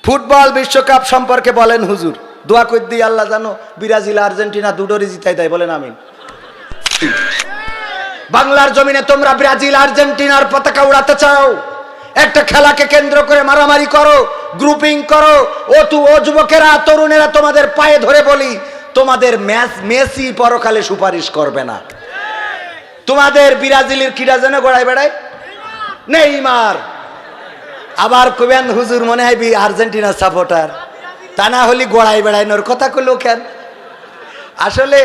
Football বিশ্বকাপ সম্পর্কে বলেন হুজুর। দোয়া করে দিই আল্লাহ জানো ব্রাজিল আর্জেন্টিনা দুটোরই জিতাই দেয়, বলেন আমিন। বাংলার জমিনে তোমরা ব্রাজিল আর্জেন্টিনার পতাকা উড়াতে চাও, একটা খেলাকে কেন্দ্র করে মারামারি করো, গ্রুপিং করো। ও যুবকেরা, তরুণেরা, তোমাদের পায়ে ধরে বলি, তোমাদের মেসি পরকালে সুপারিশ করবে না। তোমাদের ব্রাজিলের কিরা যেন গড়ায় বেড়ায়, নেইমার। আবার কবেন হুজুর মনে হয় আর্জেন্টিনার সাপোর্টার, তা না হলে গড়াই বেড়াইনোর কথা কইলো কেন? আসলে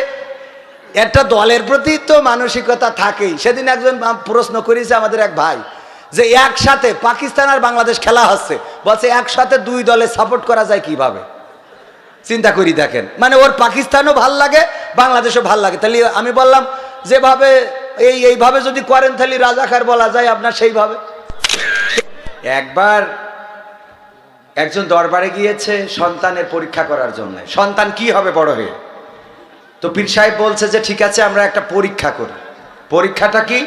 একটা দলের প্রতি তো মানসিকতা থাকেই। সেদিন একজন প্রশ্ন করেছে আমাদের এক ভাই, যে একসাথে পাকিস্তান আর বাংলাদেশ খেলা হচ্ছে, বলছে একসাথে দুই দলে সাপোর্ট করা যায় কিভাবে? চিন্তা করি দেখেন, মানে ওর পাকিস্তানও ভাল লাগে, বাংলাদেশও ভাল লাগে। তাহলে আমি বললাম যেভাবে এইভাবে যদি করেন তাহলে রাজাকার বলা যায় আপনার সেইভাবে। একবার একজন দরবারে গিয়েছে সন্তানের পরীক্ষা করার জন্য, সন্তান কি হবে বড় হয়ে। তো পীর সাহেব বলছে যে ঠিক আছে আমরা একটা পরীক্ষা করি। পরীক্ষাটা কি?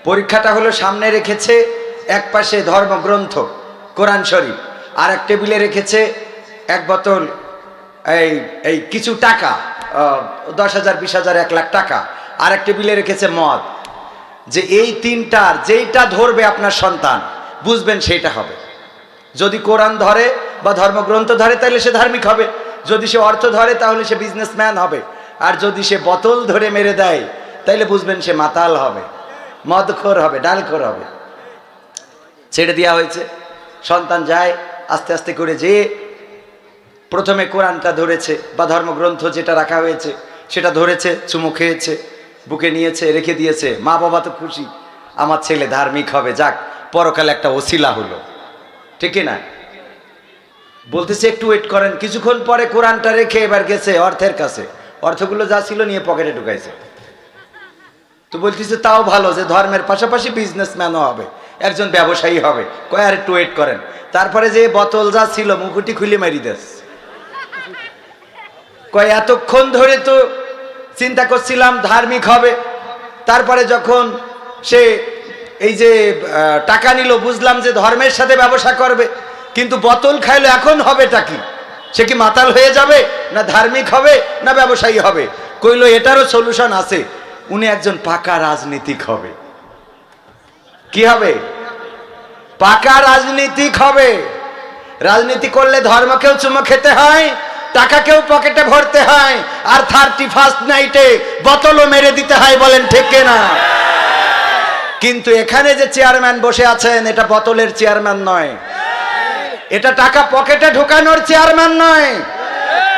পরীক্ষাটা হলো সামনে রেখেছে এক পাশে ধর্মগ্রন্থ কোরআন শরীফ, আর এক টেবিলে রেখেছে এক বোতল এই কিছু টাকা, 10,000, 20,000, 1 লাখ টাকা, আর এক টেবিলে রেখেছে মদ। যে এই তিনটার যেইটা ধরবে আপনার সন্তান বুঝবেন সেইটা হবে। যদি কোরআন ধরে বা ধর্মগ্রন্থ ধরে তাহলে সে ধার্মিক হবে, যদি সে অর্থ ধরে তাহলে সে বিজনেসম্যান হবে, আর যদি সে বোতল ধরে মেরে দেয় তাহলে বুঝবেন সে মাতাল হবে, মদখোর হবে, ডালখোর হবে। ছেড়ে দেওয়া হয়েছে। সন্তান যায় আস্তে আস্তে করে, যে প্রথমে কোরআনটা ধরেছে বা ধর্মগ্রন্থ যেটা রাখা হয়েছে সেটা ধরেছে, চুমু খেয়েছে, বুকে নিয়েছে, রেখে দিয়েছে। মা বাবা তো খুশি, আমার ছেলে ধার্মিক হবে, যাক পরকালে একটা ওসিলা হলো, ঠিক না? বলতেছে একটু ওয়েট করেন। কিছুক্ষণ পরে কোরআনটা রেখে এবার গেছে অর্থের কাছে, অর্থগুলো যা ছিল নিয়ে পকেটে ঢুকাইছে। তো বলতেছে তাও ভালো যে ধর্মের পাশাপাশি বিজনেসম্যানও হবে, একজন ব্যবসায়ী হবে। কয় আর একটু ওয়েট করেন। তারপরে যে বোতল যা ছিল মুকুটি খুলে মারি দেস। কয় এতক্ষণ ধরে তো চিন্তা করছিলাম ধার্মিক হবে, তারপরে যখন সে এই যে টাকা নিল বুঝলাম যে ধর্মের সাথে ব্যবসা করবে, কিন্তু বোতল খাইলো এখন হবেটা কি? সে কি মাতাল হয়ে যাবে, না ধার্মিক হবে, না ব্যবসায়ী হবে? কইলো এটারও সলিউশন আছে, উনি একজন পাকা রাজনীতিক হবে। কি হবে? পাকা রাজনীতিক হবে। রাজনীতি করলে ধর্মকেও চুমো খেতে হয়, টাকাকেও পকেটে ভরতে হয়, আর 31st নাইটে বোতলও মেরে দিতে হয়, বলেন ঠিক না? কিন্তু এখানে যে চেয়ারম্যান বসে আছেন এটা বোতলের চেয়ারম্যান নয়, এটা টাকা পকেটে ঢোকানোর চেয়ারম্যান নয়,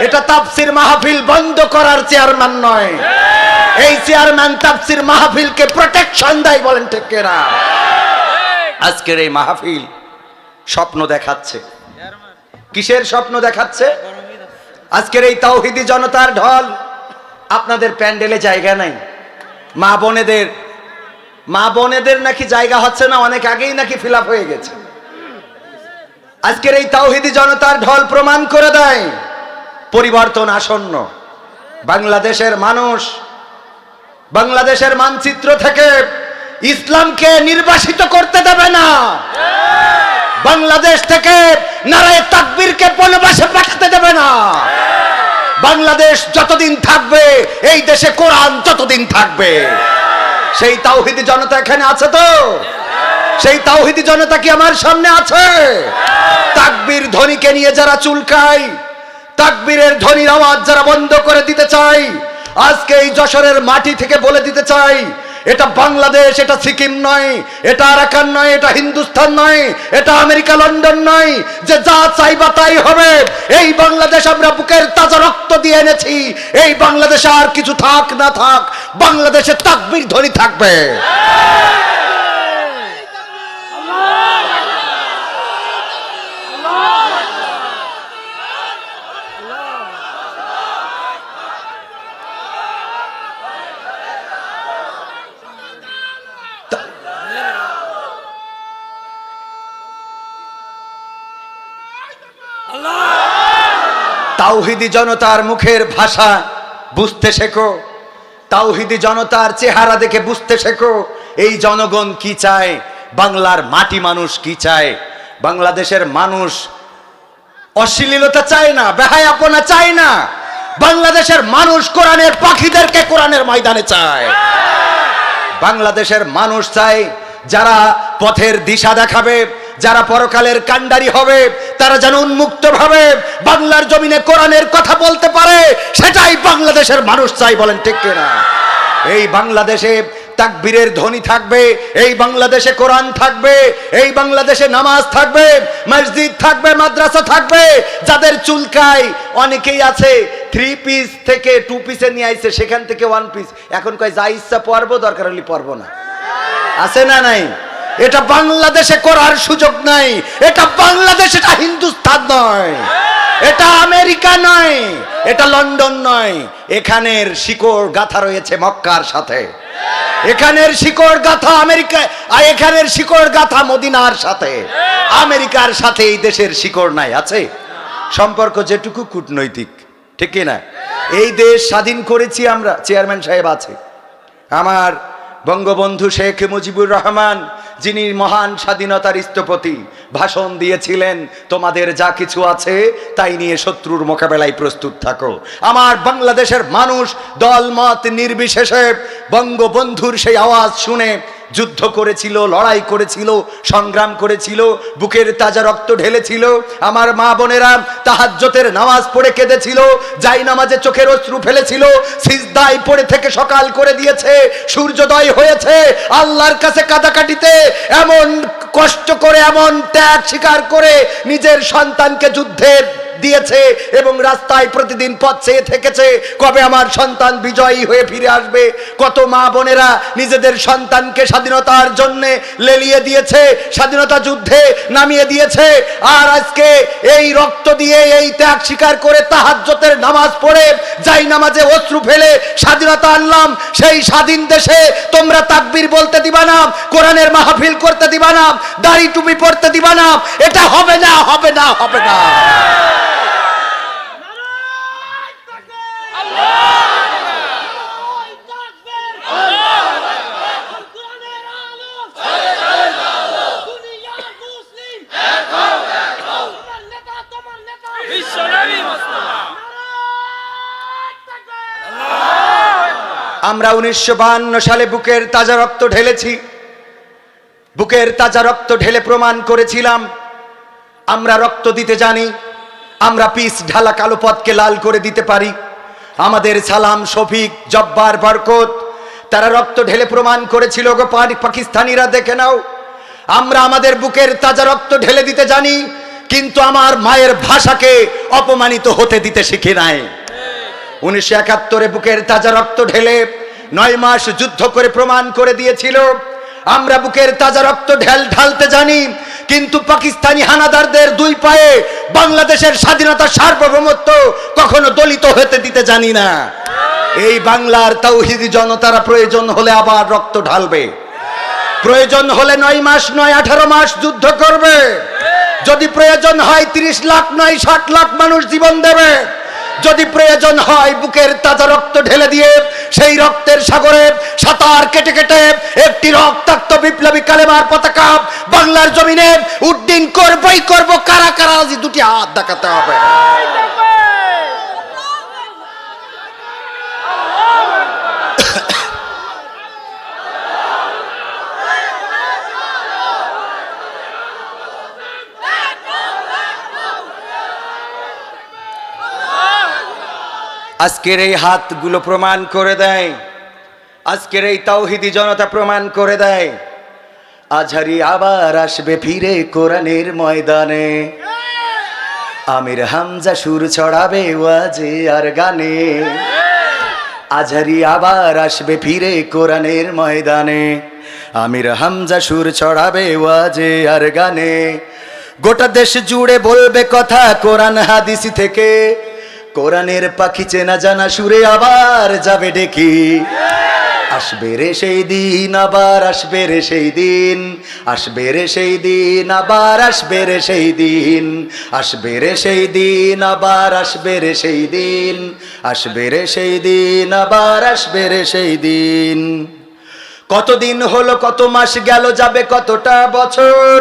এটা তাফসীর মাহফিল বন্ধ করার চেয়ারম্যান নয়। এই চেয়ারম্যান তাফসীর মাহফিলকে প্রোটেকশন দেয়, বলেন ঠিক না? আজকের এই মাহফিল স্বপ্ন দেখাচ্ছে। কিসের স্বপ্ন দেখাচ্ছে? আজকের এই তাওহীদি জনতার ঢল। আপনাদের প্যান্ডেলে জায়গা নাই, মা বোনেদের নাকি জায়গা হচ্ছে না, অনেক আগেই নাকি ফিল আপ হয়ে গেছে। আজকের এই তাওহীদি জনতার ঢল প্রমাণ করে দেয় পরিবর্তন আসন্ন। বাংলাদেশের মানুষ বাংলাদেশের মানচিত্র থেকে ইসলামকে নির্বাসিত করতে দেবে না। বাংলাদেশ থেকে নারায়ে তাকবীরকে বনবাসে পাঠাতে দেবে না। বাংলাদেশ যতদিন থাকবে, এই দেশে কোরআন ততদিন থাকবে। সেই তাওহীদি জনতা এখানে আছে তো? সেই তাওহীদি জনতা কি আমার সামনে আছে? তাকবীর ধ্বনিকে নিয়ে যারা চুলকায়, তাকবীরের ধ্বনির আওয়াজ যারা বন্ধ করে দিতে চায়, আজকে এই যশোরের মাটি থেকে বলে দিতে চাই, এটা বাংলাদেশ, এটা সিকিম নয়, এটা আরাকান নয়, এটা হিন্দুস্তান নয়, এটা আমেরিকা লন্ডন নয়, যে যা চাইবা তাই হবে। এই বাংলাদেশ আমরা বুকের তাজা রক্ত দিয়ে এনেছি। এই বাংলাদেশে আর কিছু থাক না থাক, বাংলাদেশে তাকবীর ধ্বনি থাকবে। তাওহীদি জনতার মুখের ভাষা বুঝতে শেখো, তাওহীদি জনতার চেহারা দেখে বুঝতে শেখো এই জনগণ কি চায়, বাংলার মাটি মানুষ কি চায়। বাংলাদেশের মানুষ অশ্লীলতা চায় না, বেহায়াপনা চায় না। বাংলাদেশের মানুষ কোরআনের পাখিদেরকে কোরআনের ময়দানে চায়। বাংলাদেশের মানুষ চায় যারা পথের দিশা দেখাবে, যারা পরকালের কাণ্ডারি হবে, তারা যেন উন্মুক্ত ভাবে বাংলার জমিনে কোরআনের কথা বলতে পারে, সেটাই বাংলাদেশের মানুষ চাই। বলেন ঠিক কিনা? এই বাংলাদেশে তাকবীরের ধ্বনি থাকবে, এই বাংলাদেশে কোরআন থাকবে, এই বাংলাদেশে নামাজ থাকবে, মসজিদ থাকবে, মাদ্রাসা থাকবে। যাদের চুলকায় অনেকেই আছে 3 পিস থেকে 2 পিসে নিয়ে আইছে, সেখান থেকে 1 পিস, এখন কয় যা ইচ্ছা পরবো, দরকার হলে পরবো না। আছে না নাই? এটা বাংলাদেশে করার সুযোগ নাই। এটা বাংলাদেশ, এটা হিন্দুস্তান নয়, এটা আমেরিকা নয়, এটা লন্ডন নয়। এখানের শিকড় গাথা রয়েছে মক্কার সাথে, এখানের শিকড় গাথা আমেরিকা, আর এখানের শিকড় গাথা মদিনার সাথে। আমেরিকার সাথে এই দেশের শিকড় নাই। আছে সম্পর্ক যেটুকু কূটনৈতিক, ঠিক না? এই দেশ স্বাধীন করেছি আমরা। চেয়ারম্যান সাহেব আছে আমার, বঙ্গবন্ধু শেখ মুজিবুর রহমান, যিনি মহান স্বাধীনতার স্থপতি, ভাষণ দিয়েছিলেন, তোমাদের যা কিছু আছে তাই নিয়ে শত্রুর মোকাবেলায় প্রস্তুত থাকো। আমার বাংলাদেশের মানুষ দলমত নির্বিশেষে বঙ্গবন্ধুর সেই আওয়াজ শুনে যুদ্ধ করেছিল, লড়াই করেছিল, সংগ্রাম করেছিল, বুকের তাজা রক্ত ঢেলেছিল। আমার মা বোনেরা তাহাজ্জুদের নামাজ পড়ে কেঁদেছিল, যাই নামাজে চোখের অশ্রু ফেলেছিল, সিজদায় পড়ে থেকে সকাল করে দিয়েছে, সূর্যোদয় হয়েছে আল্লাহর কাছে কাঁদাকাটিতে। এমন কষ্ট করে, এমন ত্যাগ স্বীকার করে নিজের সন্তানকে যুদ্ধে দিয়েছে এবং রাস্তায় প্রতিদিন পথ চেয়ে থেকেছে, কবে আমার সন্তান বিজয়ী হয়ে ফিরে আসবে। কত মা বোনেরা নিজেদের সন্তানকে স্বাধীনতার জন্য লেলিয়ে দিয়েছে, স্বাধীনতা যুদ্ধে নামিয়ে দিয়েছে। আর আজকে এই রক্ত দিয়ে, এই ত্যাগ স্বীকার করে, তাহাজ্জুদের নামাজ পড়ে, যাই নামাজে অশ্রু ফেলে স্বাধীনতা আনলাম। সেই স্বাধীন দেশে তোমরা তাকবীর বলতে দিবা না, কোরআনের মাহফিল করতে দিবা না, দাড়ি টুপি পড়তে দিবা না। এটা হবে না, হবে না, হবে না। আমরা 1952 সালে বুকের তাজা রক্ত ঢেলেছি, বুকের তাজা রক্ত ঢেলে প্রমাণ করেছিলাম আমরা রক্ত দিতে জানি, আমরা পিচ ঢালা কালো পথকে লাল করে দিতে পারি। আমাদের সালাম, শফিক, জব্বার, বরকত, তারা রক্ত ঢেলে প্রমাণ করেছিল, গো পাকিস্তানিরা দেখে নাও, আমরা আমাদের বুকের তাজা রক্ত ঢেলে দিতে জানি, কিন্তু আমার মায়ের ভাষাকে অপমানিত হতে দিতে শিখি নাই। 1971 বুকের তাজা রক্ত ঢেলে 9 মাস যুদ্ধ করে প্রমাণ করে দিয়েছিল আমরা বুকের তাজা রক্ত ঢালতে জানি, কিন্তু পাকিস্তানি হানাদারদের 2 পায়ে বাংলাদেশের স্বাধীনতা, সার্বভৌমত্ব কখনো দলিত হতে দিতে জানি না। এই বাংলার তাওহীদি জনতারা প্রয়োজন হলে আবার রক্ত ঢালবে, প্রয়োজন হলে 9 মাস নয় 18 মাস যুদ্ধ করবে, যদি প্রয়োজন হয় 30 লাখ নয় 60 লাখ মানুষ জীবন দেবে, যদি প্রয়োজন হয় বুকের তাজা রক্ত ঢেলে দিয়ে সেই রক্তের সাগরে সাঁতার কেটে কেটে একটি রক্তাক্ত বিপ্লবী কালেমার পতাকা বাংলার জমিনে উড্ডীন করবই করব। কারা কারা আজ 2টি হাত দেখাতে হবে। আজকের এই হাতগুলো প্রমাণ করে দেয়, আজকের এই তাওহীদি জনতা প্রমাণ করে দেয়, আজহারি আবার আসবে ফিরে কোরআনের ময়দানে, আমির হামজা সুর ছড়াবে ওয়াজে আর গানে, আজহারি আবার আসবে ফিরে কোরআনের ময়দানে, আমির হামজা সুর ছড়াবে ওয়াজে আর গানে, গোটা দেশ জুড়ে বলবে কথা কোরআন হাদিস থেকে, কোরআনের পাখি চেনা জানা সুরে আবার যাবে ডেকে, আসবে রে সেই দিন, আবার আসবে রে সেই দিন, আসবে রে সেই দিন, আবার আসবে রে সেই দিন, আসবে রে সেই দিন, আবার আসবে রে সেই দিন, আসবে রে সেই দিন, আবার আসবে রে সেই দিন। কতদিন হলো, কত মাস গেল, যাবে কতটা বছর,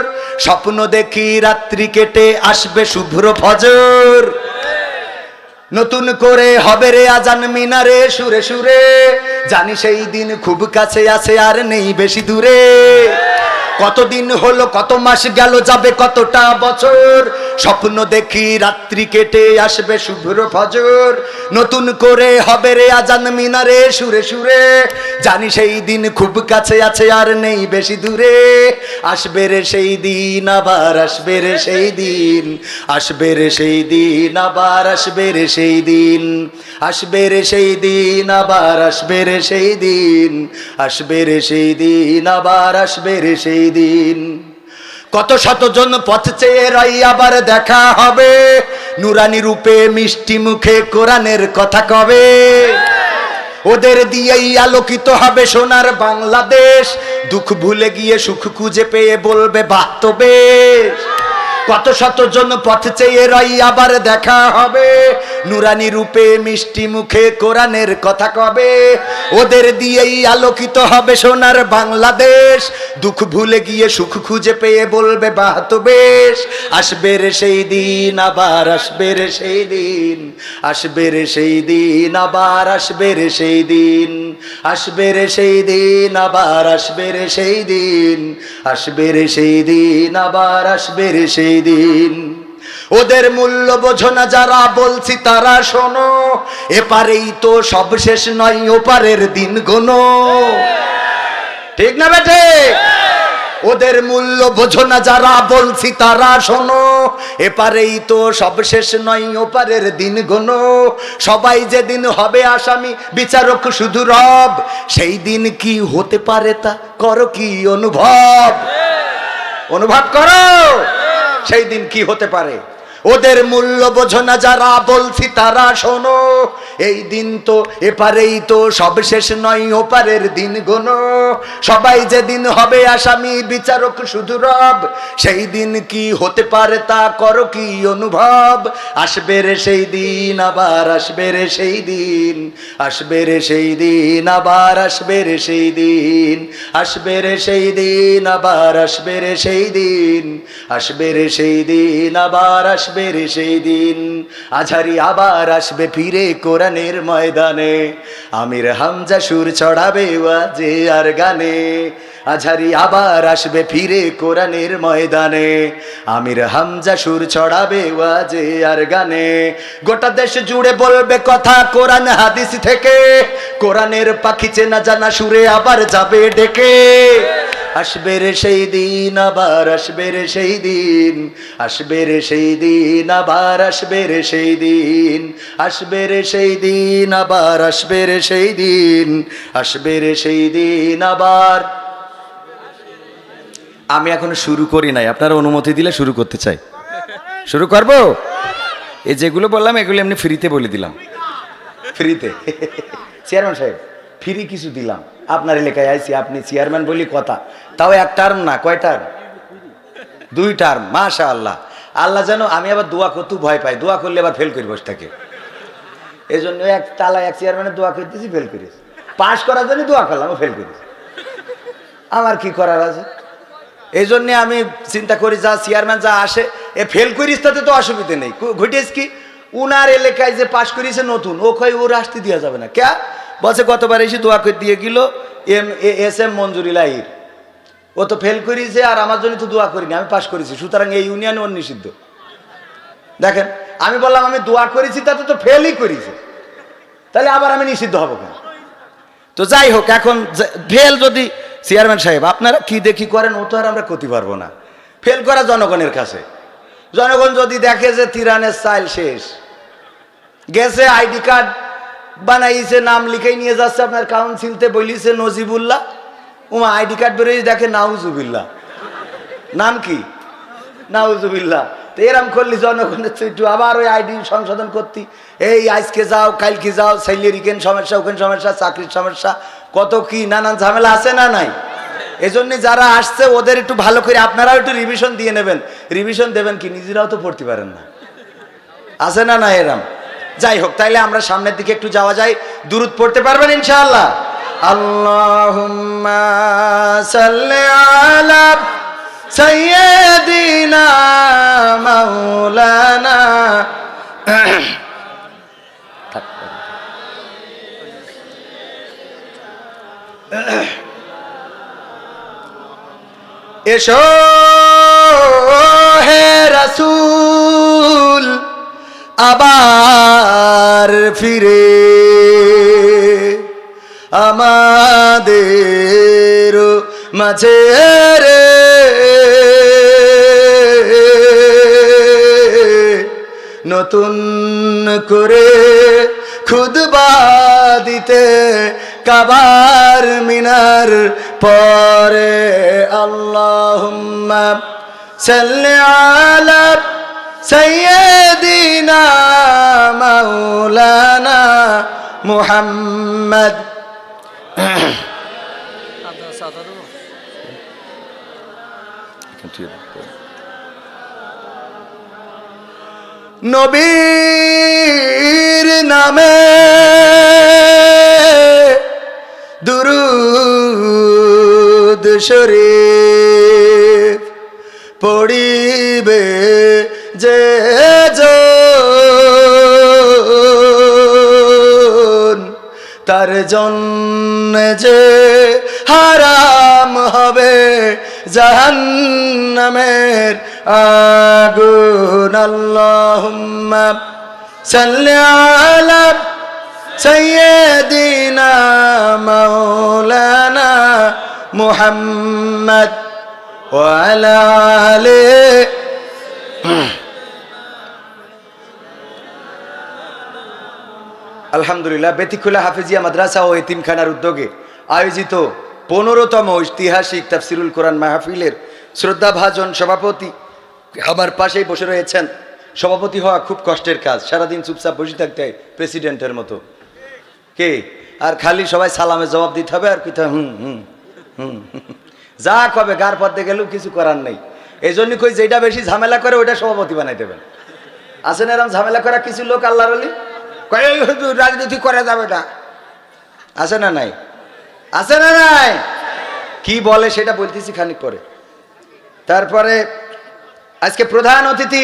স্বপ্ন দেখি রাত্রি কেটে আসবে শুভ্র ফজর। নতুন করে হবে রে আজান মিনারে সুরে সুরে, জানি সেই দিন খুব কাছে আছে আর নেই বেশি দূরে। কতদিন হলো, কত মাস গেল, যাবে কতটা বছর, স্বপ্ন দেখি রাত্রি কেটে আসবে শুভ্র ফজর। নতুন করে হবে রে আজান মিনারে সুরে সুরে, জানি সেই দিন খুব কাছে আছে আর নেই বেশি দূরে। আসবে রে সেই দিন, আবার আসবে রে সেই দিন, আসবে রে সেই দিন, আবার আসবে রে সেই দিন, আসবে রে সেই দিন, আবার আসবে রে সেই দিন, আসবে রে সেই দিন, আবার আসবে রে সেই দিন। কত শতজন পথ চেয়ে রই, আবার দেখা হবে, নুরানি রূপে মিষ্টি মুখে কোরআনের কথা কবে। ওদের দিয়েই আলোকিত হবে সোনার বাংলাদেশ, দুঃখ ভুলে গিয়ে সুখ খুঁজে পেয়ে বলবে বাহ তো বেশ। কত শতজন পথ চেয়ে রই, আবার দেখা হবে, নুরানি রূপে মিষ্টি মুখে কোরআনের কথা কবে। ওদের দিয়েই আলোকিত হবে সোনার বাংলাদেশ, দুঃখ ভুলে গিয়ে সুখ খুঁজে পেয়ে বলবে বাহ তো বেশ। আসবে রে সেই দিন, আবার আসবে রে সেই দিন, আসবে রে সেই দিন, আবার আসবে রে সেই দিন, আসবে রে সেই দিন, আবার আসবে রে সেই দিন, আসবে রে সেই দিন, আবার আসবে রে সেই দিন। ওদের মূল্য বোঝো না যারা, বলছি তারা শোনো, এপারেই তো সব শেষ নয়, ওপারের দিন গোনো। ঠিক না বেটে? ওদের মূল্য বোঝো না যারা, বলছি তারা শোনো, এপারেই তো সব শেষ নয়, ওপারের দিন গোনো। সবাই যেদিন হবে আসামি, বিচারক শুধু রব, সেই দিন কি হতে পারে তা করো কি অনুভব, অনুভব করো সেই দিন কি হতে পারে। ওদের মূল্য বোঝো না যারা, বলছি তারা শোনো, এই দিন তো এপারেই তো সব শেষ নয়, ওপারের দিন গোনো। সবাই যেদিন হবে আসামি, বিচারক শুধু রব, সেই দিন কি হতে পারে তা করো কি অনুভব। আসবে রে সেই দিন, আবার আসবে রে সেই দিন, আসবে রে সেই দিন, আবার আসবে রে সেই দিন, আসবে রে সেই দিন, আবার আসবে রে সেই দিন, আসবে রে সেই দিন, আবার আসবে রে সেই দিন। আঝারি আবার আসবে ফিরে কোরআনের ময়দানে, আমির হামজা সুর চড়াবে ওয়াজে আর গানে। আঝারি আবার আসবে ফিরে কোরআনের ময়দানে, আমির হামজা সুর চড়াবে ওয়াজে আর গানে। গোটা দেশ জুড়ে বলবে কথা কোরআন হাদিস থেকে, কোরআনের পাখি চেনা জানা সুরে আবার যাবে ডেকে। আসবে রে সেই দিন, আবার আসবে রে সেই দিন, আসবে রে সেই দিন, আবার আসবে রে সেই দিন, আসবে রে সেই দিন, আবার আসবে রে সেই দিন, আসবে রে সেই দিন, আবার। আমি এখন শুরু করি নাই, আপনারা অনুমতি দিলে শুরু করতে চাই। শুরু করব? এই যেগুলো বললাম এগুলো এমনি ফ্রিতে বলে দিলাম, ফ্রিতে। চেয়ারম্যান সাহেব ফ্রি কিছু দিলাম, আপনার এলাকায় আইছি, আপনি চেয়ারম্যান বলি কথা, তাও এক টার্ম না, কয় টার্ম? 2 টার্ম। মাশাআল্লাহ। আল্লাহ যেন, আমি আবার দোয়া করতে ভয় পাই, দোয়া করলে আবার ফেল করে বসে থাকে, এই জন্য এক তালা এক চেয়ারম্যানের দোয়া করতেছি, ফেল করেছি। পাশ করার জন্য দোয়া করলাম, ফেল করেছি, আমার কি করার আছে। এই জন্যে আমি চিন্তা করি যা চেয়ারম্যান যা আসে এ ফেল করিস, তাতে তো অসুবিধে নেই। ঘটেছে কি, উনার এলাকায় যে পাশ করিয়েছে নতুন, ও কয় ওর আসতে দেওয়া যাবে না। কে বলছে গতবার এসে দোয়া করে দিয়ে গেল এস.এম. মঞ্জুরিল আহির, ও তো ফেল করিয়েছে আর আমার জন্য তো দোয়া করিনি, আমি পাশ করেছি, সুতরাং এই ইউনিয়নে ওর নিষিদ্ধ। দেখেন, আমি বললাম আমি দোয়া করেছি, তাতে তো ফেলই করেছে, তাহলে আবার আমি নিষিদ্ধ হবো কেন? তো যাই হোক, এখন ফেল যদি, চেয়ারম্যান সাহেব আপনারা কি দেখি করেন, ও তো আর আমরা করতে পারবো না। ফেল করা জনগণের কাছে, জনগণ যদি দেখে যে তিরানের চাইল শেষ গেছে, আইডি কার্ড বানাইছে, নাম লিখেই নিয়ে যাচ্ছে, আপনার কাউন্সিলতে বলিছে নজিবুল্লাহ, উমা আইডি কার্ড বেরোয় দেখে নাউজুবিল্লাহ, নাম কি নাউজুবিল্লাহ। তো এরম করলি জনগণের একটু আবার ওই আইডি সংশোধন করতি, এই আজকে যাও কালকে যাও, ছেলের ইকেন সমস্যা, ওখানে সমস্যা, চাকরির সমস্যা, কত কি নানান ঝামেলা আছে না নাই। এজন্য যারা আসছে ওদের একটু ভালো করে আপনারাও একটু রিভিশন দিয়ে নেবেন। রিভিশন দেবেন কি, নিজেরাও তো পড়তে পারেন না, আছে না না এরম। যাই হোক, তাইলে আমরা সামনের দিকে একটু যাওয়া যায়, দুরূদ পড়তে পারবেন ইনশাআল্লাহ? আল্লাহুম্মা সাল্লি আলা সাইয়্যিদিনা মাওলানা এসো হে রাসূল আবার ফিরে আমাদের মাঝে রে নতুন করে খুতবা দিতে কাবার মিনার পরে আল্লাহুম্মা সাল্লি আলা সাইয়্যিদিনা মাওলানা মুহাম্মদ নবীর নামে দুরূদ শরীফ পড়িবে যে জন তার জন্য যে হারাম হবে জাহান্নামের আগুন আল্লাহুম্মা সাল্লি আলা সাইয়্যিদিনা মাওলানা মুহাম্মদ ওয়া আলা আলিহি আলহামদুলিল্লাহ বেতিকুল্লাহ হাফিজিয়া মাদ্রাসা ও এতিমখানার উদ্যোগে আয়োজিত 15তম ঐতিহাসিক তাফসিরুল কোরআন মাহফিলের শ্রদ্ধাভাজন সভাপতি আমার পাশেই বসে রয়েছেন। সভাপতি হওয়া খুব কষ্টের কাজ, সারাদিন চুপচাপ বসে থাকতে হয় প্রেসিডেন্টের মতো। কে আর খালি সবাই সালামে জবাব দিতে হবে আর কিতা হুম হুম হুম যা কবে গার পথে গেলেও কিছু করার নেই। এই জন্য কই যেটা বেশি ঝামেলা করে ওইটা সভাপতি বানাই দেবেন। আছেন এরকম ঝামেলা করা কিছু লোক আল্লাহর ওলি, কয় রাজনীতি করা যাবে না। আছে না নাই? আছে না নাই? কি বলে সেটা বলতেছি খানিক পরে। তারপরে আজকে প্রধান অতিথি,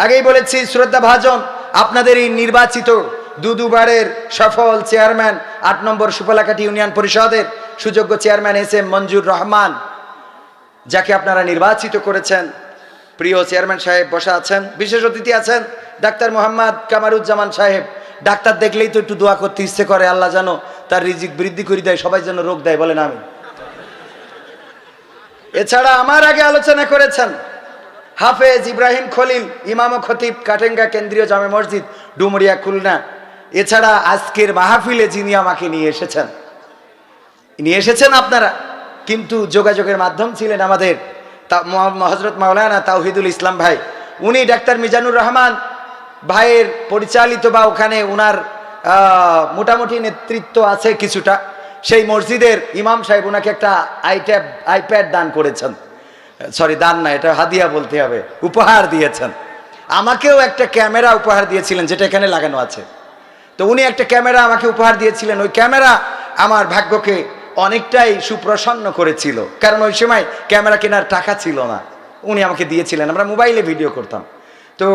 আগেই বলেছি শ্রদ্ধাভাজন আপনাদের এই নির্বাচিত দুবারের সফল চেয়ারম্যান 8 নম্বর সুফলাকাটি ইউনিয়ন পরিষদের সুযোগ্য চেয়ারম্যান এস.এম. মঞ্জুর রহমান, যাকে আপনারা নির্বাচিত করেছেন। প্রিয় চেয়ারম্যান সাহেব বসা আছেন, বিশেষ অতিথি আছেন ডাক্তার মোহাম্মদ কামারুজ্জামান সাহেব। ডাক্তার দেখলেই তো একটু দোয়া করতে ইচ্ছে করে, আল্লাহ জানো তার রিজিক বৃদ্ধি করে দেয়, সবাই যেন রোগ দেয়, বলেন আমি। এছাড়া আমার আগে আলোচনা করেছেন হাফেজ ইব্রাহিম খলিল, ইমাম ও খতিব, কাটেঙ্গা কেন্দ্রীয় জামে মসজিদ, ডুমুরিয়া, খুলনা। এছাড়া আজকের মাহফিলে যিনি আমাকে নিয়ে এসেছেন আপনারা, কিন্তু যোগাযোগের মাধ্যম ছিলেন আমাদের হযরত মাওলানা তাওহিদুল ইসলাম ভাই। উনি ডাক্তার মিজানুর রহমান ভাইয়ের পরিচালিত বা ওখানে উনার মোটামুটি নেতৃত্ব আছে কিছুটা, সেই মসজিদের ইমাম সাহেব ওনাকে একটা আইপ্যাড দান করেছেন। সরি, দান না, এটা হাদিয়া বলতে হবে, উপহার দিয়েছেন। আমাকেও একটা ক্যামেরা উপহার দিয়েছিলেন, যেটা এখানে লাগানো আছে। তো উনি একটা ক্যামেরা আমাকে উপহার দিয়েছিলেন। ওই ক্যামেরা আমার ভাগ্যকে অনেকটাই সুপ্রসন্ন করেছিল, কারণ ওই সময় ক্যামেরা কেনার টাকা ছিল না। উনি আমাকে দিয়েছিলেন, আমরা মোবাইলে ভিডিও করতাম। তো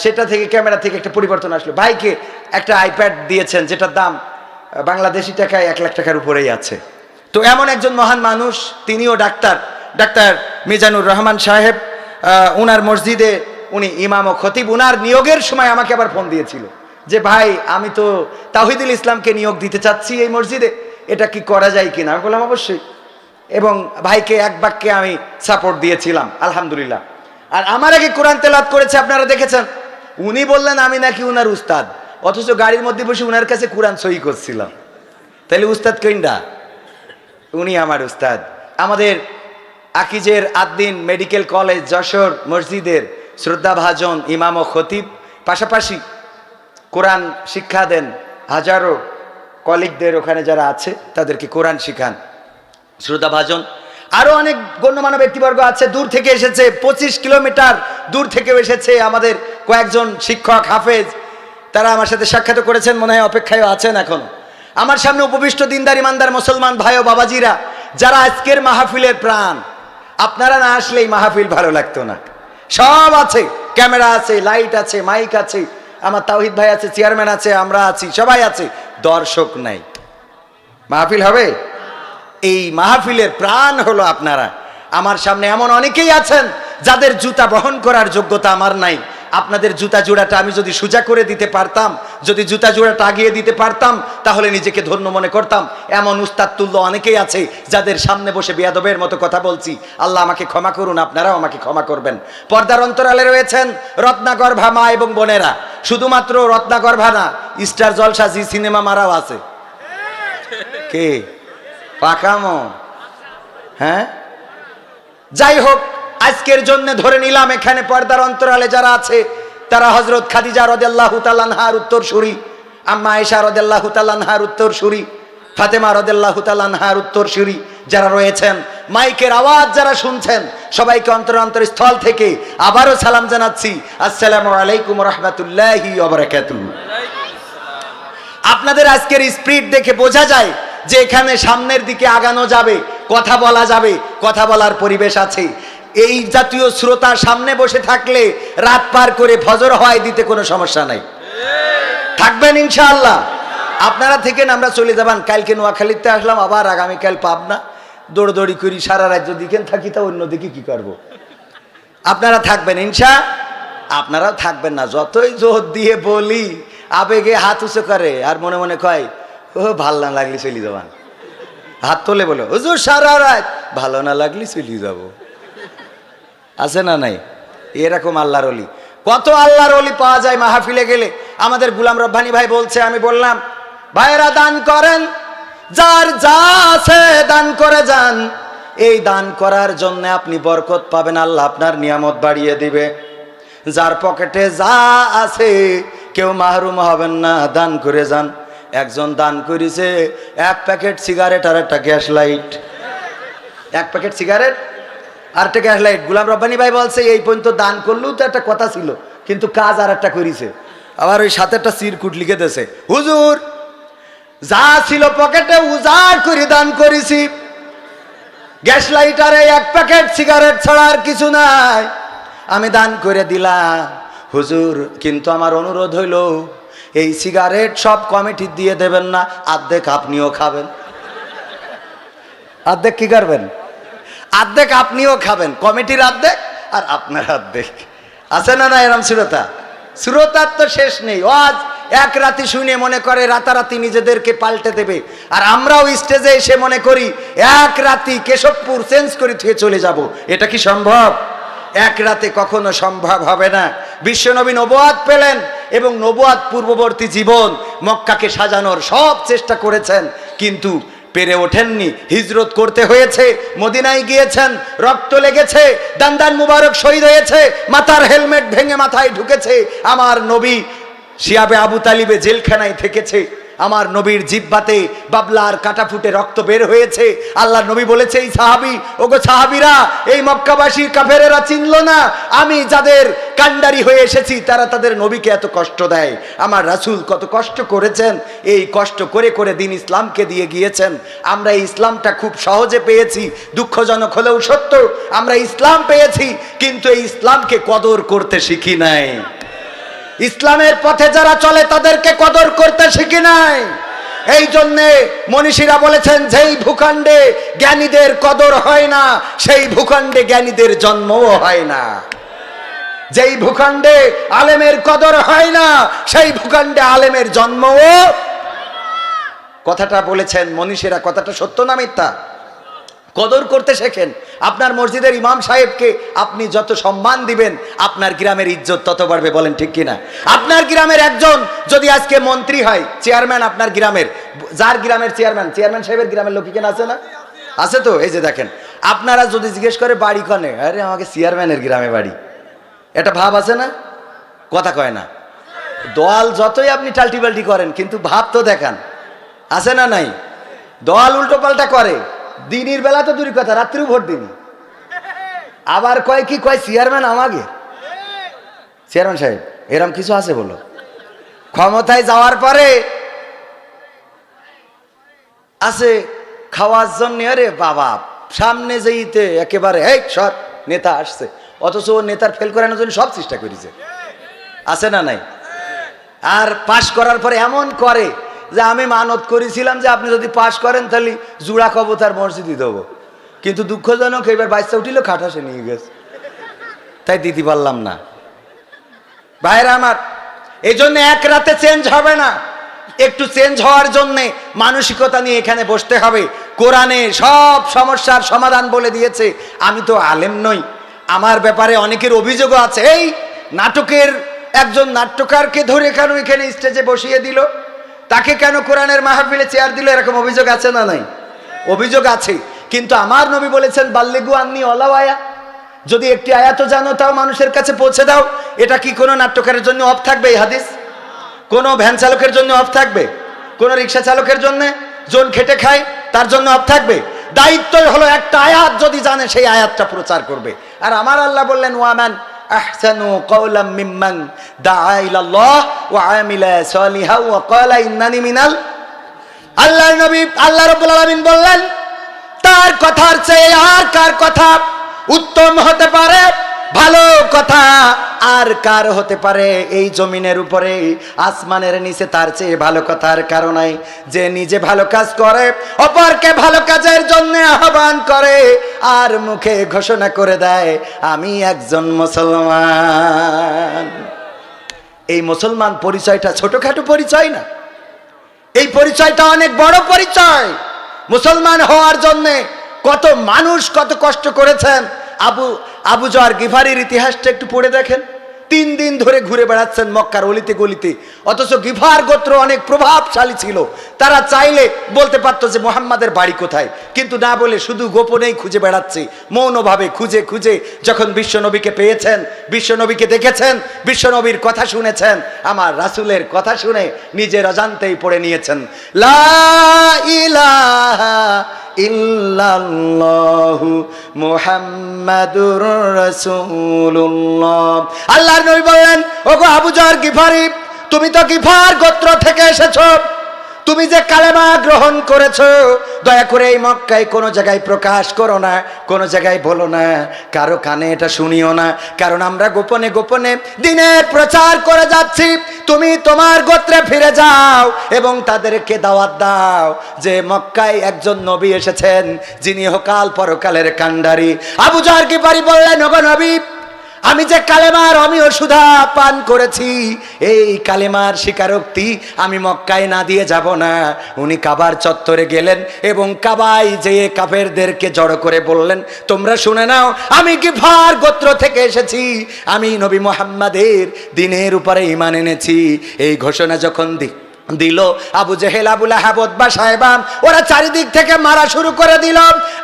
সেটা থেকে, ক্যামেরা থেকে একটা পরিবর্তন আসলো। ভাইকে একটা আইপ্যাড দিয়েছেন, যেটার দাম বাংলাদেশি টাকায় 1 লাখ টাকার উপরেই আছে। তো এমন একজন মহান মানুষ, তিনিও ডাক্তার মিজানুর রহমান সাহেব, উনার মসজিদে উনি ইমাম ও খতিব। উনার নিয়োগের সময় আমাকে আবার ফোন দিয়েছিল যে ভাই, আমি তো তাওহিদুল ইসলামকে নিয়োগ দিতে চাচ্ছি এই মসজিদে, এটা কি করা যায় কিনা? আমি বললাম অবশ্যই, এবং ভাইকে এক বাক্যে আমি সাপোর্ট দিয়েছিলাম, আলহামদুলিল্লাহ। আর আমার আগে কোরআন তেলাওয়াত করেছে, আপনারা দেখেছেন। উনি বললেন আমি নাকি উনার উস্তাদ, অথচ গাড়ির মধ্যে বসে উনার কাছে কোরআন সহি করছিলাম। তাহলে উস্তাদ কইন্ডা? উনি আমার উস্তাদ। আমাদের আকিজের আদ্দিন মেডিকেল কলেজ যশোর মসজিদের শ্রদ্ধাভাজন ইমাম ও খতিব, পাশাপাশি কোরআন শিক্ষা দেন হাজারো কলিগদের, ওখানে যারা আছে তাদেরকে কোরআন শিখান শ্রদ্ধাভাজন। আরো অনেক গণ্যমান্য ব্যক্তিবর্গ আছে, দূর থেকে এসেছে, 25 কিলোমিটার দূর থেকে এসেছে আমাদের কয়েকজন শিক্ষক, হাফেজ। তারা আমার সাথে সাক্ষাৎ করেছেন, মনে হয় অপেক্ষায় আছেন এখন। আমার সামনে উপবিষ্ট দিনদার ইমানদার মুসলমান ভাই ও বাবাজিরা, যারা আজকের মাহফিলের প্রাণ, আপনারা না আসলে এই মাহফিল ভালো লাগতো না। সব আছে, ক্যামেরা আছে, লাইট আছে, মাইক আছে, আমার তাওহিদ ভাই আছে, চেয়ারম্যান আছে, আমরা আছি, সবাই আছে, দর্শক নাই, মাহফিল হবে? এই মাহফিলের প্রাণ হলো আপনারা। আমার সামনে এমন অনেকেই আছেন যাদের জুতা বহন করার যোগ্যতা আমার নাই। আপনাদের জুতা জোড়াটা আমি যদি সোজা করে দিতে পারতাম, যদি জুতা জোড়াটা আগিয়ে দিতে পারতাম, তাহলে নিজেকে ধন্য মনে করতাম। এমন উস্তাদ তুল্য অনেকেই আছে যাদের সামনে বসে বেয়াদবের মতো কথা বলছি। আল্লাহ আমাকে ক্ষমা করুন, আপনারাও আমাকে ক্ষমা করবেন। পর্দার অন্তরালে রয়েছেন রত্নাগর্ভা মা এবং বোনেরা। শুধুমাত্র রত্নাগর্ভা না, স্টার জলসা জি সিনেমা মারাও আছে। কে পাকামো? হ্যাঁ, যাই হোক, আজকের জন্য ধরে নিলাম এখানে পর্দার অন্তরালে যারা আছে তারা হযরত খাদিজা রাদিয়াল্লাহু তাআলা আনহার উত্তরসূরি, আম্মা আয়েশা রাদিয়াল্লাহু তাআলা আনহার উত্তরসূরি, ফাতেমা রাদিয়াল্লাহু তাআলা আনহার উত্তরসূরি যারা রয়েছেন, মাইকের আওয়াজ যারা শুনছেন, সবাইকে অন্তরস্থল থেকে আবারও সালাম জানাচ্ছি, আসসালামু আলাইকুম ওয়া রাহমাতুল্লাহি ওয়া বারাকাতুহু। আপনাদের আজকের স্পিড দেখে বোঝা যায় যে এখানে সামনের দিকে আগানো যাবে, কথা বলা যাবে, কথা বলার পরিবেশ আছে। এই জাতীয় শ্রোতা সামনে বসে থাকলে রাত পার করে ফজর হয় দিতে কোনো সমস্যা নাই, থাকবেন ইনশাআল্লাহ। আপনারা থেকে আমরা চলে যাবেন। কালকে নোয়াখালীতে আসলাম, আবার আগামীকাল পাবনা, দৌড়দৌড়ি করি সারা রাত। যদি এখানে থাকি তা অন্যদিকে কি করব? আপনারা থাকবেন ইনশা। আপনারাও থাকবেন না, যতই জোর দিয়ে বলি আবেগে হাত উঁচু করে আর মনে মনে কয় ও ভালো না লাগলে চলে যাবান। হাত তোলে বলো হুজুর সারা রাত, ভালো না লাগলে চলে যাব। আছে না নাই? এরকম আল্লাহর ওলি, কত আল্লাহর ওলি পাওয়া যায় মাহফিলে গেলে। আমাদের গুলাম রব্বানী ভাই বলছে, আমি বললাম ভাইরা দান করেন, যার যা আছে দান করে যান। এই দান করার জন্য আপনি বরকত পাবেন, আল্লাহ আপনার নিয়ামত বাড়িয়ে দিবে। যার পকেটে যা আছে কেউ মাহরুম হবেন না, দান করে যান। একজন দান করেছে 1 প্যাকেট সিগারেট আর একটা গ্যাস লাইট। 1 প্যাকেট সিগারেট আর একটা গ্যাস লাইট। গুলাম রব্বানী ভাই বলছে এই পর্যন্ত দান করলেও তো একটা কথা ছিল, কিন্তু কাজ আর একটা করেছে। আবার ওই সাথে একটা চিরকুট লিখে দিয়েছে, হুজুর যা ছিল পকেটে উজাড় করে দান করেছি, গ্যাস লাইট আর 1 প্যাকেট সিগারেট ছাড়া আর কিছু নাই, আমি দান করে দিলাম হুজুর। কিন্তু আমার অনুরোধ হইল এই সিগারেট সব কমিটি দিয়ে দেবেন না, অর্ধেক আপনিও খাবেন। অর্ধেক কি করবেন? অর্ধেক আপনিও খাবেন, কমিটির অর্ধেক আর আপনার অর্ধেক। আছে না না এরম শ্রোতা? শ্রোতার তো শেষ নেই। আজ এক রাতি শুনে মনে করে রাতারাতি নিজেদেরকে পাল্টে দেবে, আর আমরাও স্টেজে এসে মনে করি এক রাতি কেশবপুর চেঞ্জ করে থেকে চলে যাব। এটা কি সম্ভব? এক রাতে কখনো সম্ভব হবে না। বিশ্বনবী নবুয়াত পেলেন এবং নবুয়াত পূর্ববর্তী জীবন মক্কাকে সাজানোর সব চেষ্টা করেছেন, কিন্তু পেরে ওঠেননি। হিজরত করতে হয়েছে, মদিনায় গিয়েছেন, রক্ত লেগেছে, দান্দান মুবারক শহীদ হয়েছে, মাথার হেলমেট ভেঙে মাথায় ঢুকেছে। আমার নবী শিয়াবে আবু তালিবে জেলখানায় থেকেছে, আমার নবীর জিহ্বাতে বাবলার কাটা ফুটে রক্ত বের হয়েছে। আল্লাহ নবী বলেছে, এই সাহাবী, ওগো সাহাবীরা, এই মক্কাবাসীর কাফেরেরা চিনলো না আমি যাদের কান্ডারি হয়ে এসেছি, তারা তাদের নবীকে এত কষ্ট দেয়। আমার রাসূল কত কষ্ট করেছেন, এই কষ্ট করে করে দিন ইসলামকে দিয়ে গিয়েছেন। আমরা এই ইসলামটা খুব সহজে পেয়েছি, দুঃখজনক হলেও সত্য, আমরা ইসলাম পেয়েছি, কিন্তু এই ইসলামকে কদর করতে শিখি নাই। ইসলামের পথে যারা চলে তাদেরকে কদর করতে শিখি নাই। এই জন্যে মনীষীরা বলেছেন, যেই ভূখণ্ডে জ্ঞানীদের কদর হয় না সেই ভূখণ্ডে জ্ঞানীদের জন্মও হয় না। যেই ভূখণ্ডে আলেমের কদর হয় না সেই ভূখণ্ডে আলেমের জন্মও। কথাটা বলেছেন মনীষীরা, কথাটা সত্য না মিথ্যা? কদর করতে শেখেন। আপনার মসজিদের ইমাম সাহেবকে আপনি যত সম্মান দিবেন আপনার গ্রামের ইজ্জত তত বাড়বে, বলেন ঠিক কিনা? আপনার গ্রামের একজন যদি আজকে মন্ত্রী হয়, চেয়ারম্যান আপনার গ্রামের, যার গ্রামের চেয়ারম্যান, চেয়ারম্যান সাহেবের গ্রামের লোক কেন আছে না? আছে তো। এই যে দেখেন, আপনারা যদি জিজ্ঞেস করে বাড়ি কনে, আরে আমাকে চেয়ারম্যানের গ্রামে বাড়ি, এটা ভাব আছে না? কথা কয় না। দল যতই আপনি টাল্টি পাল্টি করেন, কিন্তু ভাব তো দেখান, আছে না নাই? দল উল্টো পাল্টা করে, দিনের বেলা তো দূরের কথা, রাত্রিও ভোট দিনি। আবার কয় কি কয়, চেয়ারম্যান আমাকে। চেয়ারম্যান সাহেব এরম কিছু আছে বলো? ক্ষমতায় যাওয়ার পরে আছে খাওয়ার জন্য। আরে বাবা, সামনে যেইতে একেবারে এই সব নেতা আসছে, অথচ ও নেতার ফেল করানোর জন্য সব চেষ্টা করেছে, আছে না নাই? আর পাশ করার পরে এমন করে যে আমি মানত করেছিলাম যে আপনি যদি পাশ করেন তাহলে জুড়া কবতার মসজিদই দেবো, কিন্তু দুঃখজনক এবার বাচ্চা উঠিল খাটাসে নিয়ে গেছে, তাই দিতে পারলাম না। ভাইরা আমার, এই জন্য এক রাতে চেঞ্জ হবে না, একটু চেঞ্জ হওয়ার জন্যে মানসিকতা নিয়ে এখানে বসতে হবে। কোরআনে সব সমস্যার সমাধান বলে দিয়েছে। আমি তো আলেম নই, আমার ব্যাপারে অনেকের অভিযোগও আছে। এই নাটকের একজন নাট্যকারকে ধরে কেন এখানে স্টেজে বসিয়ে দিল, তাকে কেন কোরআনের মাহফিলে চেয়ার দিল, এরকম অভিযোগ আছে না নাই? অভিযোগ আছে। কিন্তু আমার নবী বলেছেন বাল্লিগু আন্নি ওয়ালাউ আয়া, যদি একটি আয়াতও জানো তাও মানুষের কাছে পৌঁছে দাও। এটা কি কোনো নাট্যকারের জন্য অফ থাকবে এই হাদিস? কোনো ভ্যান চালকের জন্য অফ থাকবে? কোনো রিক্সা চালকের জন্য, জন খেটে খায় তার জন্য অফ থাকবে? দায়িত্বই হলো একটা আয়াত যদি জানে সেই আয়াতটা প্রচার করবে। আর আমার আল্লাহ বললেন ওয়ামান আহসানু কওলাম মিম্মান দাআ ইলাল্লাহ ওয়া আমিলা সালিহান ওয়া ক্বালা ইন্নানি মিনাল। আল্লাহর নবী আল্লাহ রাব্বুল আলামিন বললেন তার কথার চেয়ে আর কার কথা উত্তম হতে পারে? ভালো কথা আর কার হতে পারে এই জমিনের উপরে, আসমানের নিচে তার চেয়ে ভালো কথার কারণ নাই। যে নিজে ভালো কাজ করে, অপরকে ভালো কাজের জন্য আহ্বান করে, আর মুখে ঘোষণা করে দেয় আমি একজন মুসলমান। এই মুসলমান পরিচয়টা ছোটখাটো পরিচয় না, এই পরিচয়টা অনেক বড় পরিচয়। মুসলমান হওয়ার জন্যে কত মানুষ কত কষ্ট করেছেন। আবু যর গিফারির ইতিহাসটা একটু পড়ে দেখেন। 3 দিন ধরে ঘুরে বেড়াচ্ছেন মক্কার অলিতে গলিতে, অথচ গিফার গোত্র অনেক প্রভাবশালী ছিল। তারা চাইলে বলতে পারতো যে মুহাম্মাদের বাড়ি কোথায়, কিন্তু না বলে শুধু গোপনেই খুঁজে বেড়াচ্ছে, মৌনভাবে খুঁজে খুঁজে যখন বিশ্বনবীকে পেয়েছেন, বিশ্বনবীকে দেখেছেন, বিশ্বনবীর কথা শুনেছেন, আমার রাসূলের কথা শুনে নিজের অজান্তেই পড়ে নিয়েছেন লা ইলাহা ইল্লাল্লাহু মুহাম্মাদুর রাসূলুল্লাহ। আল্লাহর নবী বললেন ওগো আবু যর গিফারি, তুমি তো গিফার গোত্র থেকে এসেছো, তুমি যে কালেমা গ্রহণ করেছো, দয়া করে এই মক্কায় কোনো জায়গায় প্রকাশ করো না, কোনো জায়গায় বলো না, কারো কানে এটা শুনিও না, কারণ আমরা গোপনে গোপনে দিনের প্রচার করে যাচ্ছি। তুমি তোমার গোত্রে ফিরে যাও এবং তাদেরকে দাওয়াত দাও যে মক্কায় একজন নবী এসেছেন যিনি ইহকাল পরকালের কান্ডারি। আবু যর গিফারি বললেন ওগো নবী, আমি যে কালেমার অমিয় সুধা পান করেছি, এই কালেমার স্বীকারোক্তি আমি মক্কায় না দিয়ে যাব না। উনি কাবার চত্বরে গেলেন এবং কাবায় যেয়ে কাফেরদেরকে জড়ো করে বললেন তোমরা শুনে নাও, আমি গিফার গোত্র থেকে এসেছি, আমি নবী মুহাম্মাদের দ্বীনের উপরে ঈমান এনেছি। এই ঘোষণা যখন দিল, আবু জেহেল, আবু লাহাব, উতবা, সায়বা ওরা চারিদিক থেকে মারা শুরু করে দিল।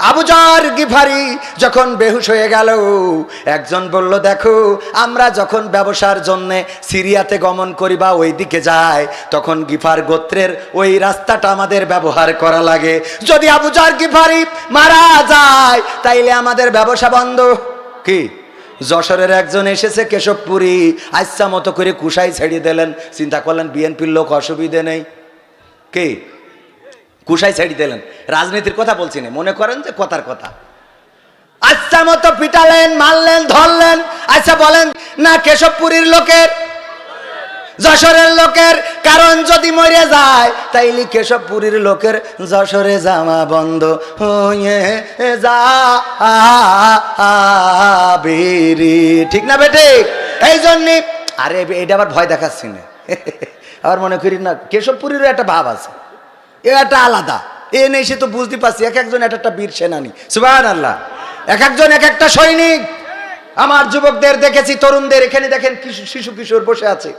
আবু যর গিফারি যখন বেহুশ হয়ে গেল, একজন বলল দেখো আমরা যখন ব্যবসার জন্য সিরিয়াতে গমন করি বা ওই দিকে যাই, তখন গিফার গোত্রের ওই রাস্তাটা আমাদের ব্যবহার করা লাগে। যদি আবু যর গিফারি মারা যায় তাইলে আমাদের ব্যবসা বন্ধ। কি যশোরের একজন এসেছে কেশবপুরী, আচ্ছা মতো করে কুশাই ছেড়ে দিলেন, চিন্তা করলেন বিএনপির লোক, অসুবিধে নেই, কে কুশাই ছেড়ে দিলেন। রাজনীতির কথা বলছি না, মনে করেন যে কথার কথা। আচ্ছা মতো পিটালেন, মারলেন, ধরলেন। আচ্ছা বলেন না কেশবপুরীর লোকের, যশোরের লোকের, কারণ যদি মরে যায় তাইলে কেশবপুরীর লোকের যশোরে যাওয়া বন্ধ হয়ে যাবে, ঠিক না বেটে? এই জন্যে আরে এটা আবার ভয় দেখাচ্ছি না, আবার মনে করি না কেশবপুরীরও একটা ভাব আছে, এ একটা আলাদা, এ নেই সে তো বুঝতে পারছি। এক একজন একটা বীর সেনানী, সুবহানাল্লাহ, এক একজন এক একটা সৈনিক। আমার যুবকদের দেখেছি, তরুণদের, এখানে দেখেন শিশু কিশোর বসে আছে,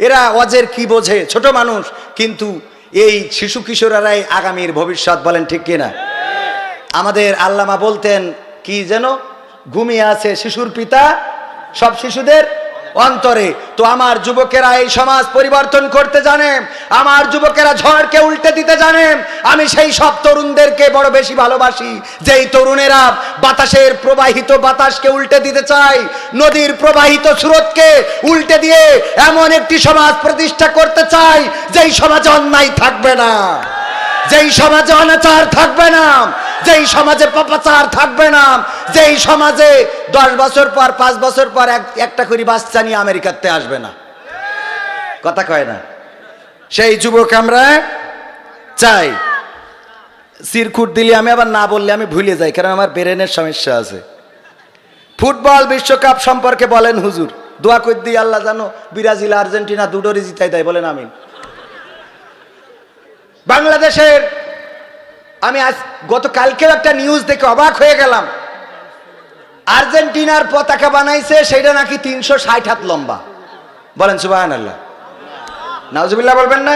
এরা অজের কি বোঝে, ছোট মানুষ, কিন্তু এই শিশু কিশোরেরাই আগামীর ভবিষ্যৎ, বলেন ঠিক কিনা? আমাদের আল্লামা বলতেন কি যেন, ঘুমিয়ে আছে শিশুর পিতা সব শিশুদের অন্তরে। তো আমার যুবকেরা এই সমাজ পরিবর্তন করতে জানে, আমার যুবকেরা ঝড়কে উল্টে দিতে জানে। আমি সেই সব তরুণদেরকে বড় বেশি ভালোবাসি, যেই তরুণেরা বাতাসের প্রবাহিত বাতাসকে উল্টে দিতে চায়, নদীর প্রবাহিত স্রোতকে উল্টে দিয়ে এমন একটি সমাজ প্রতিষ্ঠা করতে চায় যেই সমাজে অন্যায় থাকবে না, যেই সমাজে অনাচার থাকবে না, যেই সমাজে পাপাচার থাকবে না, যেই সমাজে 10 বছর পর 5 বছর পর একটা করে বাচ্চা নিয়ে আমেরিকাতে আসবে না, কথা কয় না, সেই যুবক আমরা চাই। সিরকুট দিলে আমি আবার না বললে আমি ভুলে যাই, কারণ আমার ব্রেনের সমস্যা আছে। ফুটবল বিশ্বকাপ সম্পর্কে বলেন হুজুর, দোয়া করে দিই আল্লাহ জানো ব্রাজিল আর্জেন্টিনা দুটোরই জিতাই দেয়, বলেন আমিন। বাংলাদেশের আমি আজ গতকালকেও একটা নিউজ দেখে অবাক হয়ে গেলাম। আর্জেন্টিনার পতাকা বানাইছে, সেটা নাকি 360 হাত লম্বা, বলেন সুবহানাল্লাহ, নাউজুবিল্লাহ বলবেন না।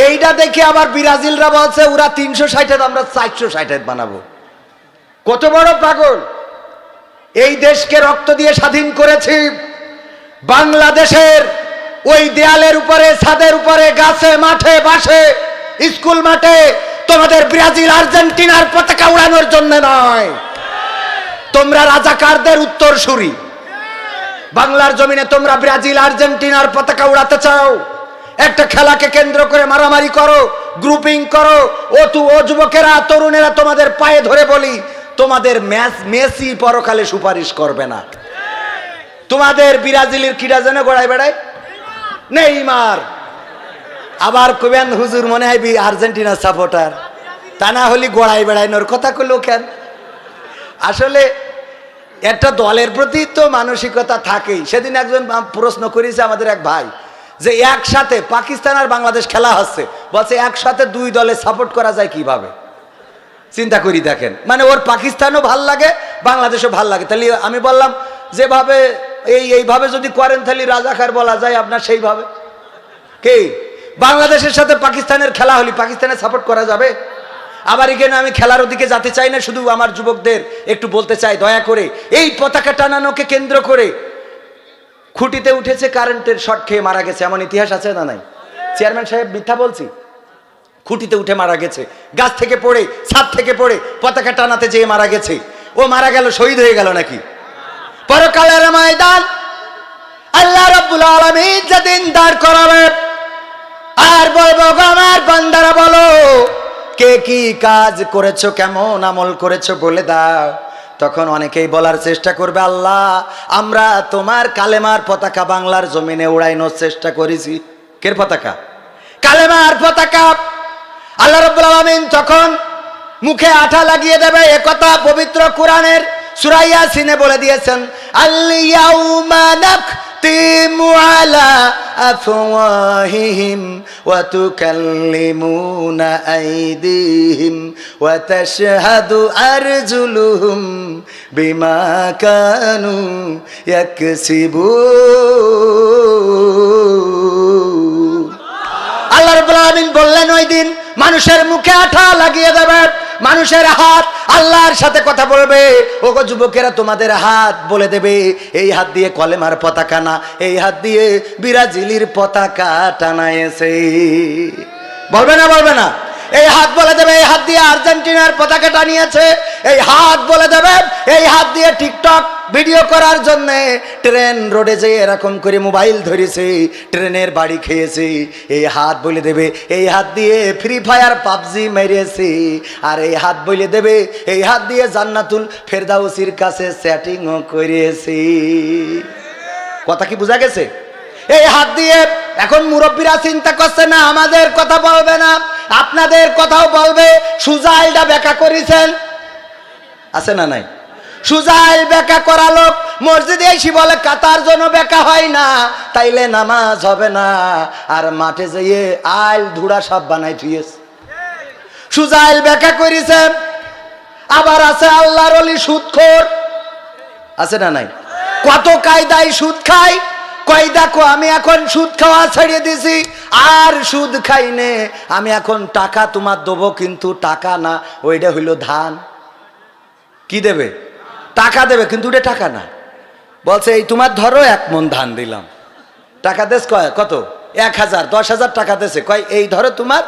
এইটা দেখে আবার ব্রাজিলরা বলছে ওরা 360 হাত, আমরা 460 হাত বানাবো। কত বড় পাগল! এই দেশকে রক্ত দিয়ে স্বাধীন করেছি। বাংলাদেশের ওই দেয়ালের উপরে, ছাদের উপরে, গাছে, মাঠে, বাসে, স্কুল মাঠে তোমাদের ব্রাজিল আর্জেন্টিনার পতাকা উড়ানোর জন্য নয়, তোমরা রাজাকারদের উত্তরসূরি। বাংলার জমিনে তোমরা ব্রাজিল আর্জেন্টিনার পতাকা উড়াতে চাও, একটা খেলাকে কেন্দ্র করে মারামারি করো, গ্রুপিং করো। ও যুবকেরা, তরুণেরা, তোমাদের পায়ে ধরে বলি, তোমাদের মেসি পরকালে সুপারিশ করবে না। তোমাদের ব্রাজিলের কিডা যেন গড়ায় বেড়ায়, নেইমার। আবার কবেন হুজুর মনে হয় আর্জেন্টিনার সাপোর্টার, তা না হলে গড়াই বেড়াইনোর কথা কইলো কেন? আসলে একটা দলের প্রতি তো মানসিকতা থাকেই। সেদিন একজন প্রশ্ন করেছে আমাদের এক ভাই, যে একসাথে পাকিস্তান আর বাংলাদেশ খেলা হচ্ছে, বলছে একসাথে 2 দলে সাপোর্ট করা যায় কিভাবে? চিন্তা করি দেখেন, মানে ওর পাকিস্তানও ভাল লাগে, বাংলাদেশও ভাল লাগে। তাহলে আমি বললাম যেভাবে এইভাবে যদি করেন তাহলে রাজাকার বলা যায় আপনার, সেইভাবে কি বাংলাদেশের সাথে পাকিস্তানের খেলা হলে পাকিস্তানের সাপোর্ট করা যাবে? আবার এখানে আমি খেলার ওদিকে যেতে চাই না, শুধু আমার যুবকদের একটু বলতে চাই, দয়া করে এই পতাকা টানানোকে কেন্দ্র করে খুঁটিতে উঠেছে, কারেন্টের শর্ট খেয়ে মারা গেছে, এমন ইতিহাস আছে না নাই? চেয়ারম্যান সাহেব মিথ্যা বলছি? খুঁটিতে উঠে মারা গেছে, গাছ থেকে পড়ে, ছাদ থেকে পড়ে পতাকা টানাতে যেয়ে মারা গেছে। ও মারা গেল, শহীদ হয়ে গেল নাকি? পরকালের ময়দান আল্লাহ রাব্বুল আলামিন যেদিন দাঁড় করাবে, আর বলবো আমার বান্দারা বলো কে কি কাজ করেছো, কেমন আমল করেছো বলে দাও। তখন অনেকেই বলার চেষ্টা করবে, আল্লাহ আমরা তোমার কালেমার পতাকা বাংলার জমিনে উড়াইনোর চেষ্টা করেছি। কের পতাকা? কালেমার পতাকা। আল্লাহ রাব্বুল আলামিন তখন মুখে আঠা লাগিয়ে দেবে। একথা পবিত্র কোরআনের সূরা ইয়াসিনে বলে দিয়েছেন, আল ইয়াউমা নাখতিমু আলা আফওয়াহিহিম ওয়া তুকাল্লিমুনা আইদিহিম ওয়া তাশহাদু আরজুলুহুম বিমা কানু ইয়াকসিবুন। আল্লাহ রাব্বুল আলামিন বললেন ওই দিন মানুষের মুখে আঠা লাগিয়ে দেবে, মানুষের হাত আল্লাহর সাথে কথা বলবে। ওগো যুবকেরা, তোমাদের হাত বলে দেবে এই হাত দিয়ে কলেমার পতাকা না, এই হাত দিয়ে ব্রাজিলের পতাকা টানায়েছে। বলবে না? বলবে না? এই হাত বলে দেবে এই হাত দিয়ে আর্জেন্টিনার পতাকা টানিয়েছে। এই হাত বলে দেবে এই হাত দিয়ে টিকটক ভিডিও করার জন্য ট্রেন রোডে যে এরকম করে মোবাইল ধরেছে, ট্রেনের বাড়ি খেয়েছে। এই হাত বলে দেবে এই হাত দিয়ে ফ্রি ফায়ার পাবজি মেরেছে। আর এই হাত বলে দেবে এই হাত দিয়ে জান্নাতুল ফেরদাউসির কাছে চ্যাটিংও করেছে। কথা কি বোঝা গেছে? এই হাত দিয়ে এখন মুরব্বীরা চিন্তা করছে না আমাদের কথা বলবে না, আপনাদের কথাও বলবে। সুজাইলটা ব্যাখ্যা করেছেন, আছে না নাই? সুজাইল ব্যাখ্যা করা লোক মসজিদে এসে বলে কাতার জন্য ব্যাখ্যা হয় না, তাইলে নামাজ হবে না। আর মাঠে যেয়ে আইল ধুড়া সব বানাই থুয়েছে। সুজাইল ব্যাখ্যা করেছেন। আবার আছে আল্লাহর ওলি সুদখোর, আছে না নাই? কত কায়দায় সুদ খায়। কই দেখো আমি এখন সুদ খাওয়া ছেড়ে দিছি, আর সুদ খাই নে, আমি এখন টাকা তোমার দেবো, কিন্তু টাকা না, ওইটা হইল ধান। কি দেবে? টাকা দেবে, কিন্তু ওটা টাকা না। বলছে এই তোমার ধরো 1 মণ ধান দিলাম, টাকা দেশ কত? 1000, 10,000 টাকা দেশে, কয় এই ধরো তোমার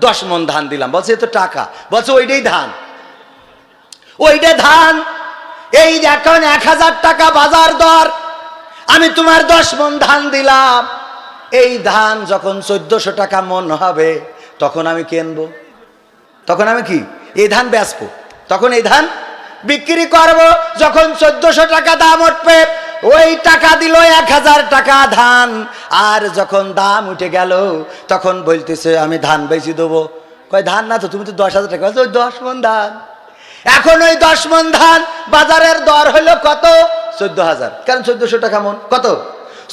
10 মণ ধান দিলাম। বলছে এ তো টাকা। বলছে ওইটাই ধান, ওইটা ধান। এই এখন 1000 টাকা বাজার দর, আমি তোমার 10 মণ ধান দিলাম। এই ধান যখন 1400 টাকা মণ হবে তখন আমি কিনবো। তখন আমি কি এই ধান বেচবো, তখন এই ধান বিক্রি করব। যখন 1400 টাকা দাম উঠবে, ওই টাকা দিল 1000 টাকা ধান। আর যখন দাম উঠে গেল, তখন বলতেছে আমি ধান বেশি দেবো। কয় ধান না তো, তুমি তো 10,000 টাকা, ওই 10 মণ ধান। এখন ওই 10 মণ ধান বাজারের দর হলো কত? 14,000। কারণ 1400 টাকা মণ, কত?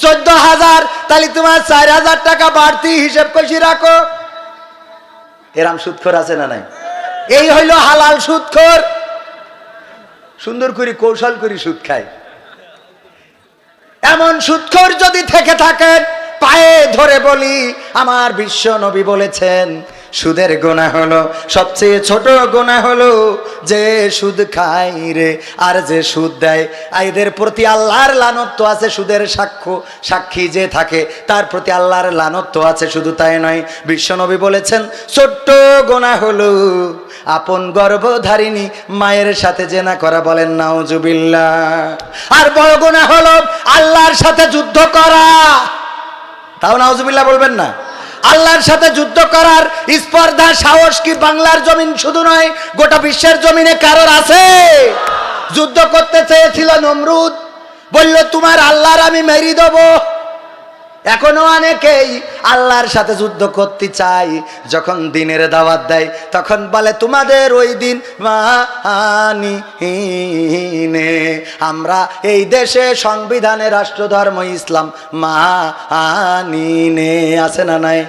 14,000। তাহলে তোমার 4,000 টাকা বাড়তি হিসেব কষি রাখো। এরাম সুদখোর আছে না নাই? এই হইল হালাল সুদখোর। সুন্দর করে কৌশল করে সুদ খায়। এমন সুদখোর যদি থেকে থাকেন, পায়ে ধরে বলি, আমার বিশ্ব নবী বলেছেন সুদের গুনাহ হলো সবচেয়ে ছোট গুনাহ হলো যে সুদ খায় রে, আর যে সুদ দেয় এদের প্রতি আল্লাহর লানত আছে। সুদের সাক্ষী যে থাকে তার প্রতি আল্লাহর লানত আছে। শুধু তাই নয়, বিশ্ব নবী বলেছেন ছোট্ট গুনাহ হলো আপন গর্ভধারিণী মায়ের সাথে জেনা করা। বলেন নাউজুবিল্লাহ। আর বড় গুনাহ হলো আল্লাহর সাথে যুদ্ধ করা। তাও নাউজুবিল্লাহ বলবেন না? আল্লাহর সাথে যুদ্ধ করার স্পর্ধা সাহস কি বাংলার জমিন শুধু নয়, গোটা বিশ্বের জমিনে কারোর আছে? যুদ্ধ করতে চেয়েছিল নমরুদ, বলল তোমার আল্লাহর আমি মেরে দেবো। এখনো অনেকেই আল্লাহর সাথে যুদ্ধ করতে চাই। যখন দিনের দাওয়াত দেয় তখন বলে তোমাদের ওই দিন মানিনে। আমরা এই দেশে সংবিধানে রাষ্ট্রধর্ম ইসলাম মানিনে, আছে না নাই?